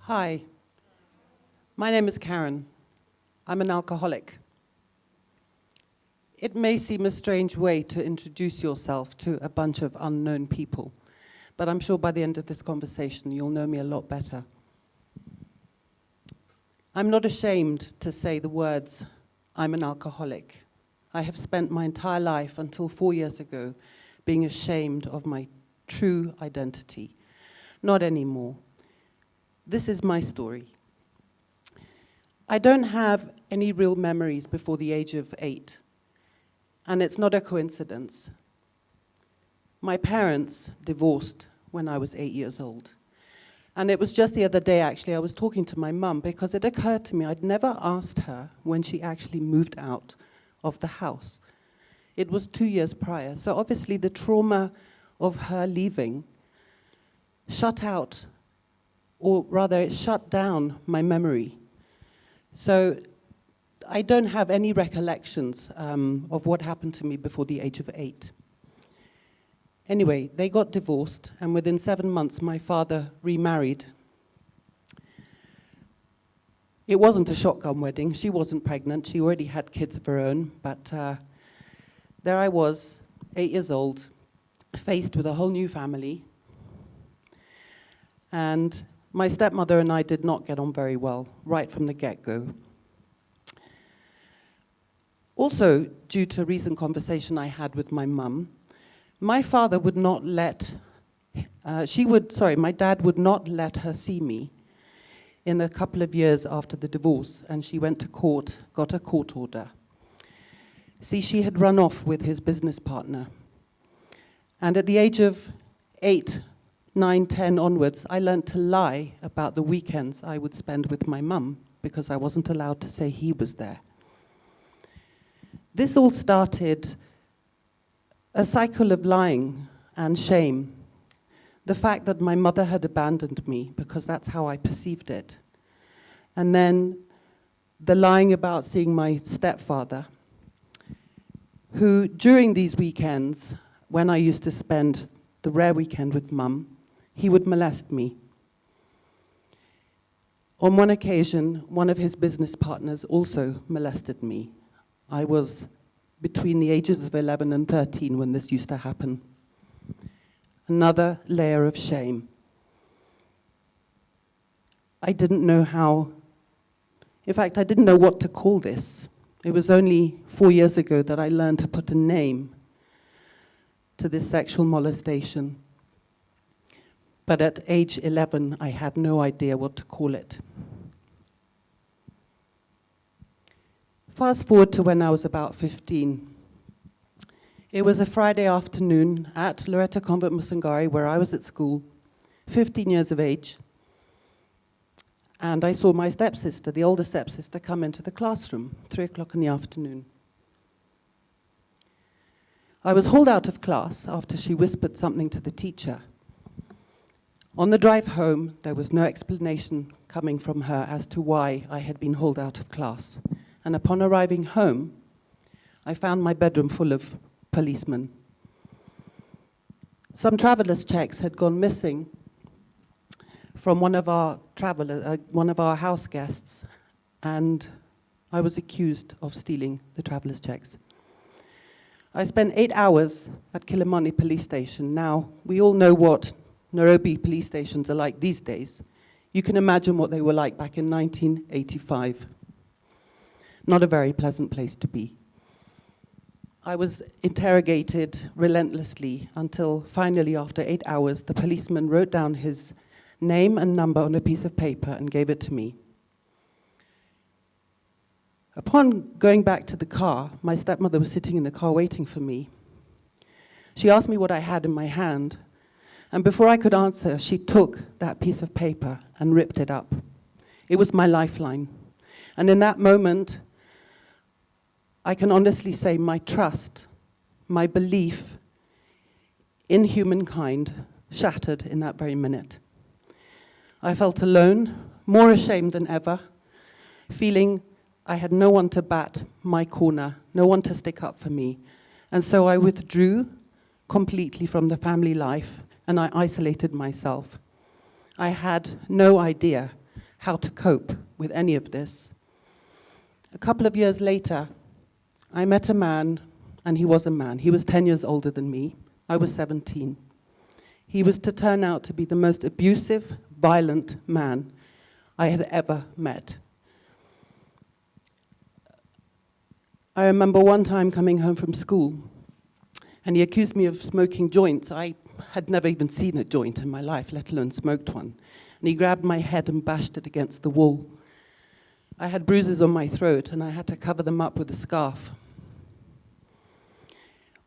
Hi, my name is Karen. I'm an alcoholic. It may seem a strange way to introduce yourself to a bunch of unknown people, but I'm sure by the end of this conversation you'll know me a lot better. I'm not ashamed to say the words, I'm an alcoholic. I have spent my entire life until 4 years ago being ashamed of my true identity. Not anymore. This is my story. I don't have any real memories before the age of 8, and it's not a coincidence. My parents divorced when I was 8 years old. And it was just the other day, actually, I was talking to my mum because it occurred to me I'd never asked her when she actually moved out of the house. It was 2 years prior, so obviously the trauma of her leaving shut out, or rather it shut down my memory. So I don't have any recollections of what happened to me before the age of 8. Anyway, they got divorced, and within 7 months my father remarried. It wasn't a shotgun wedding. She wasn't pregnant. She already had kids of her own, but there I was, 8 years old, faced with a whole new family. And my stepmother and I did not get on very well, right from the get-go. Also, due to a recent conversation I had with my mum, my father would not let, my dad would not let her see me in a couple of years after the divorce, and she went to court, got a court order. See, she had run off with his business partner. And at the age of 8, 9, 10 onwards, I learned to lie about the weekends I would spend with my mum because I wasn't allowed to say he was there. This all started a cycle of lying and shame. The fact that my mother had abandoned me because that's how I perceived it. And then the lying about seeing my stepfather, who during these weekends, when I used to spend the rare weekend with mum, he would molest me. On one occasion, one of his business partners also molested me. I was between the ages of 11 and 13 when this used to happen. Another layer of shame. I didn't know how, in fact, I didn't know what to call this. It was only 4 years ago that I learned to put a name to this sexual molestation. But at age 11, I had no idea what to call it. Fast forward to when I was about 15. It was a Friday afternoon at Loreto Convent Musangari, where I was at school, 15 years of age. And I saw my stepsister, the older stepsister, come into the classroom, 3 o'clock in the afternoon. I was hauled out of class after she whispered something to the teacher. On the drive home, there was no explanation coming from her as to why I had been hauled out of class. And upon arriving home, I found my bedroom full of policemen. Some travelers' checks had gone missing from one of our house guests, and I was accused of stealing the travelers' checks. I spent 8 hours at Kilimani police station. Now, we all know what Nairobi police stations are like these days. You can imagine what they were like back in 1985. Not a very pleasant place to be. I was interrogated relentlessly until finally, after 8 hours, the policeman wrote down his name and number on a piece of paper and gave it to me. Upon going back to the car, my stepmother was sitting in the car waiting for me. She asked me what I had in my hand, and before I could answer, she took that piece of paper and ripped it up. It was my lifeline. And in that moment, I can honestly say my trust, my belief in humankind shattered in that very minute. I felt alone, more ashamed than ever, feeling I had no one to bat my corner, no one to stick up for me. And so I withdrew completely from the family life, and I isolated myself. I had no idea how to cope with any of this. A couple of years later, I met a man, and he was a man. He was 10 years older than me. I was 17. He was to turn out to be the most abusive, violent man I had ever met. I remember one time coming home from school, and he accused me of smoking joints. I had never even seen a joint in my life, let alone smoked one. And he grabbed my head and bashed it against the wall. I had bruises on my throat, and I had to cover them up with a scarf.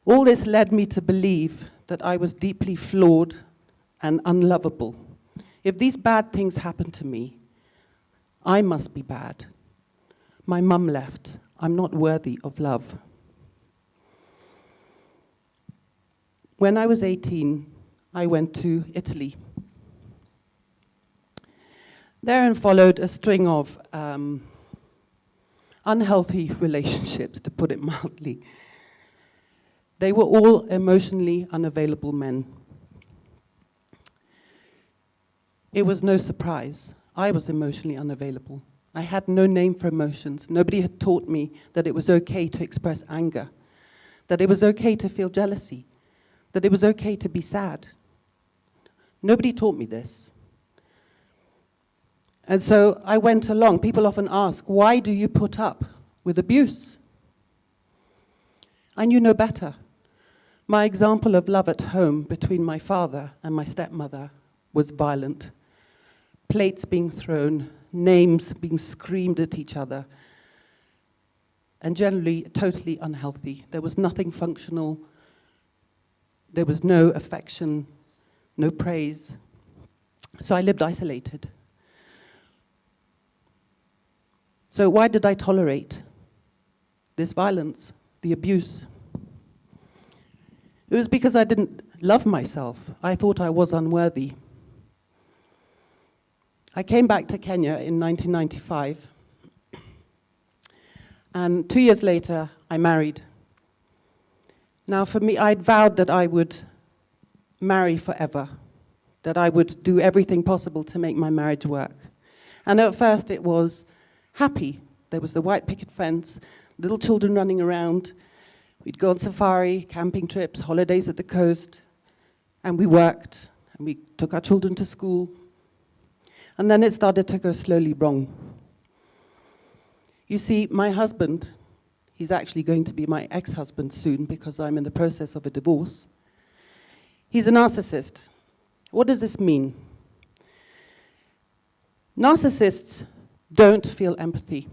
All this led me to believe that I was deeply flawed and unlovable. If these bad things happened to me, I must be bad. My mum left. I'm not worthy of love. When I was 18, I went to Italy. Therein followed a string of unhealthy relationships, to put it mildly. They were all emotionally unavailable men. It was no surprise. I was emotionally unavailable. I had no name for emotions. Nobody had taught me that it was okay to express anger, that it was okay to feel jealousy, that it was okay to be sad. Nobody taught me this. And so I went along. People often ask, why do you put up with abuse? I knew no better. My example of love at home between my father and my stepmother was violent. Plates being thrown, names being screamed at each other, and generally totally unhealthy. There was nothing functional. There was no affection, no praise. So I lived isolated. So why did I tolerate this violence, the abuse? It was because I didn't love myself. I thought I was unworthy. I came back to Kenya in 1995, and 2 years later, I married. Now, for me, I'd vowed that I would marry forever, that I would do everything possible to make my marriage work. And at first, it was happy. There was the white picket fence, little children running around. We'd go on safari, camping trips, holidays at the coast, and we worked, and we took our children to school. And then it started to go slowly wrong. You see, my husband, he's actually going to be my ex-husband soon because I'm in the process of a divorce. He's a narcissist. What does this mean? Narcissists don't feel empathy.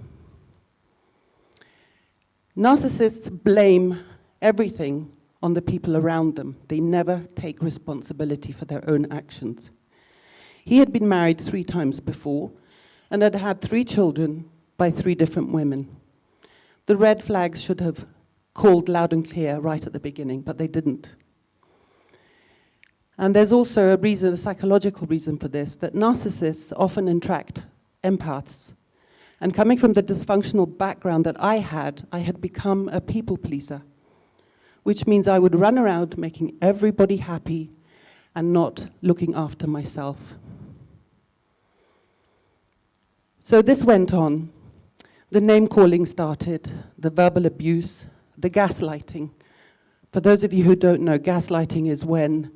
Narcissists blame everything on the people around them. They never take responsibility for their own actions. He had been married 3 times before and had had 3 children by 3 different women. The red flags should have called loud and clear right at the beginning, but they didn't. And there's also a reason, a psychological reason for this, that narcissists often attract empaths. And coming from the dysfunctional background that I had become a people pleaser, which means I would run around making everybody happy and not looking after myself. So this went on. The name-calling started, the verbal abuse, the gaslighting. For those of you who don't know, gaslighting is when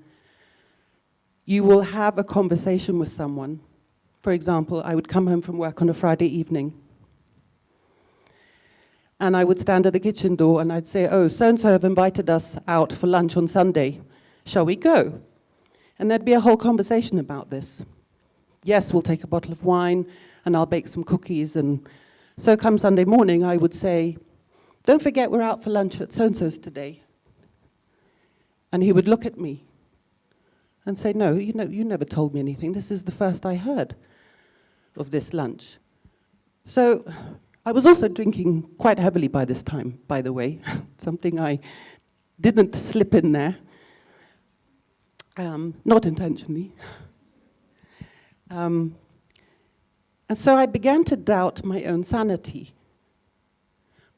you will have a conversation with someone. For example, I would come home from work on a Friday evening, and I would stand at the kitchen door and I'd say, oh, so-and-so have invited us out for lunch on Sunday. Shall we go? And there'd be a whole conversation about this. Yes, we'll take a bottle of wine, and I'll bake some cookies. And so come Sunday morning, I would say, don't forget we're out for lunch at so-and-so's today. And he would look at me and say, no, you never told me anything. This is the first I heard of this lunch. So I was also drinking quite heavily by this time, by the way, something I didn't slip in there, not intentionally. And so I began to doubt my own sanity.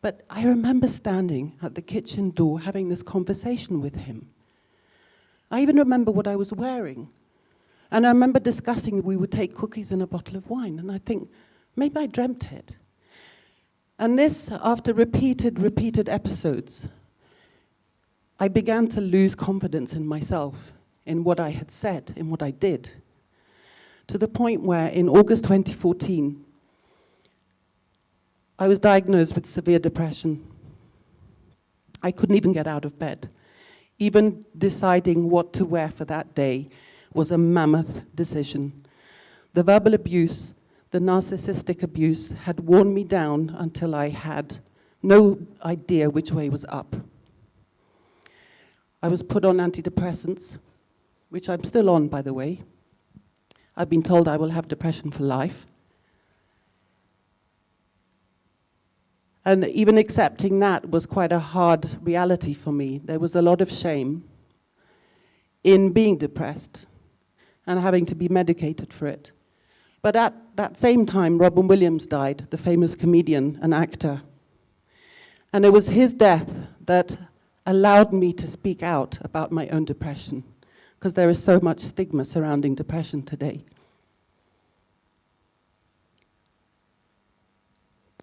But I remember standing at the kitchen door having this conversation with him. I even remember what I was wearing. And I remember discussing we would take cookies and a bottle of wine, and I think, maybe I dreamt it. And this, after repeated episodes, I began to lose confidence in myself, in what I had said, in what I did, to the point where in August 2014, I was diagnosed with severe depression. I couldn't even get out of bed. Even deciding what to wear for that day was a mammoth decision. The verbal abuse, the narcissistic abuse, had worn me down until I had no idea which way was up. I was put on antidepressants, which I'm still on, by the way. I've been told I will have depression for life. And even accepting that was quite a hard reality for me. There was a lot of shame in being depressed and having to be medicated for it. But at that same time, Robin Williams died, the famous comedian and actor. And it was his death that allowed me to speak out about my own depression, because there is so much stigma surrounding depression today.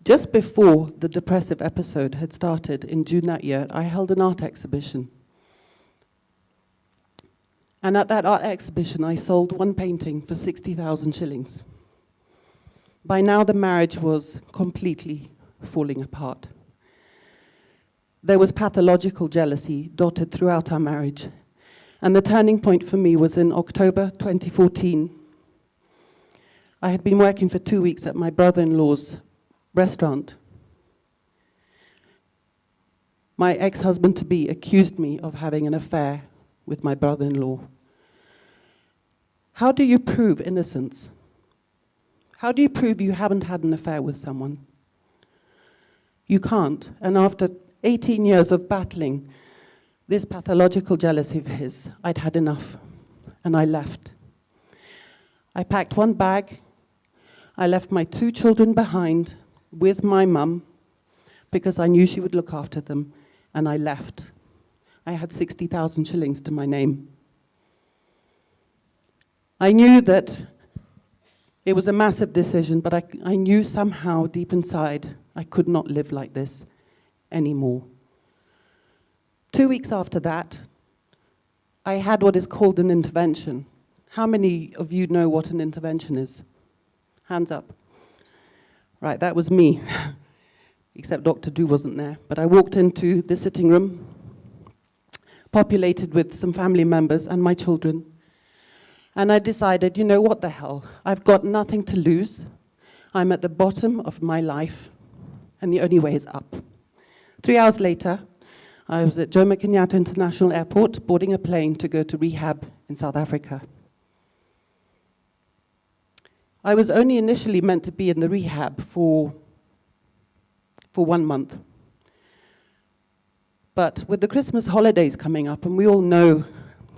Just before the depressive episode had started in June that year, I held an art exhibition. And at that art exhibition, I sold one painting for 60,000 shillings. By now, the marriage was completely falling apart. There was pathological jealousy dotted throughout our marriage. And the turning point for me was in October 2014. I had been working for 2 weeks at my brother-in-law's restaurant. My ex-husband-to-be accused me of having an affair with my brother-in-law. How do you prove innocence? How do you prove you haven't had an affair with someone? You can't. And after 18 years of battling this pathological jealousy of his, I'd had enough, and I left. I packed one bag. I left my 2 children behind with my mum because I knew she would look after them, and I left. I had 60,000 shillings to my name. I knew that it was a massive decision, but I knew somehow deep inside I could not live like this anymore. 2 weeks after that, I had what is called an intervention. How many of you know what an intervention is? Hands up. Right, that was me, except Dr. Du wasn't there. But I walked into the sitting room, populated with some family members and my children, and I decided, you know, what the hell? I've got nothing to lose. I'm at the bottom of my life, and the only way is up. 3 hours later, I was at Jomo Kenyatta International Airport, boarding a plane to go to Rehab in South Africa. I was only initially meant to be in the rehab for 1 month. But with the Christmas holidays coming up, and we all know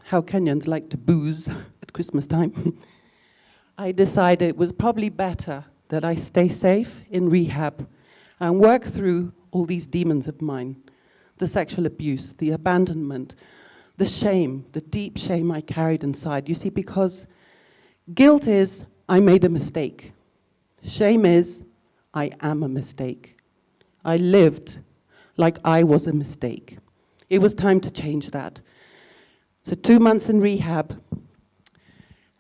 how Kenyans like to booze at Christmas time, I decided it was probably better that I stay safe in rehab and work through all these demons of mine. The sexual abuse, the abandonment, the shame, the deep shame I carried inside. You see, because guilt is, I made a mistake. Shame is, I am a mistake. I lived like I was a mistake. It was time to change that. So 2 months in rehab,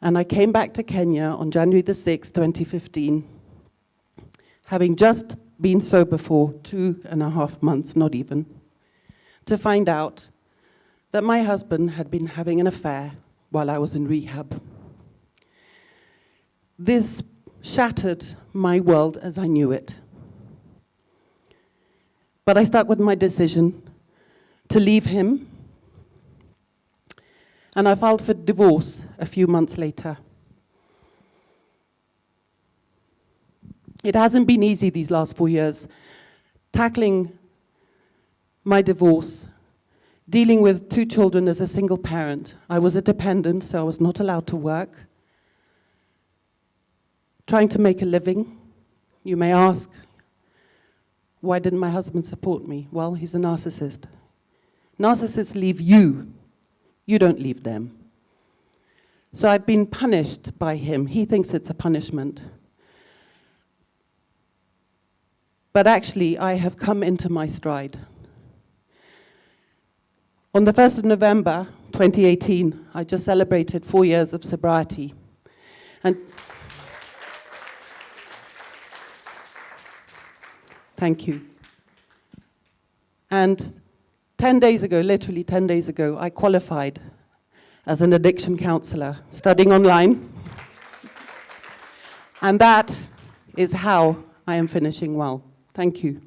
and I came back to Kenya on January the 6th, 2015, having just been sober for 2.5 months, not even, to find out that my husband had been having an affair while I was in rehab. This shattered my world as I knew it. But I stuck with my decision to leave him, and I filed for divorce a few months later. It hasn't been easy these last 4 years, tackling my divorce, dealing with 2 children as a single parent. I was a dependent, so I was not allowed to work. Trying to make a living. You may ask, why didn't my husband support me? Well, he's a narcissist. Narcissists leave you. You don't leave them. So I've been punished by him. He thinks it's a punishment. But actually, I have come into my stride. On the 1st of November, 2018, I just celebrated 4 years of sobriety. And thank you. And 10 days ago, literally 10 days ago, I qualified as an addiction counselor, studying online. And that is how I am finishing well. Thank you.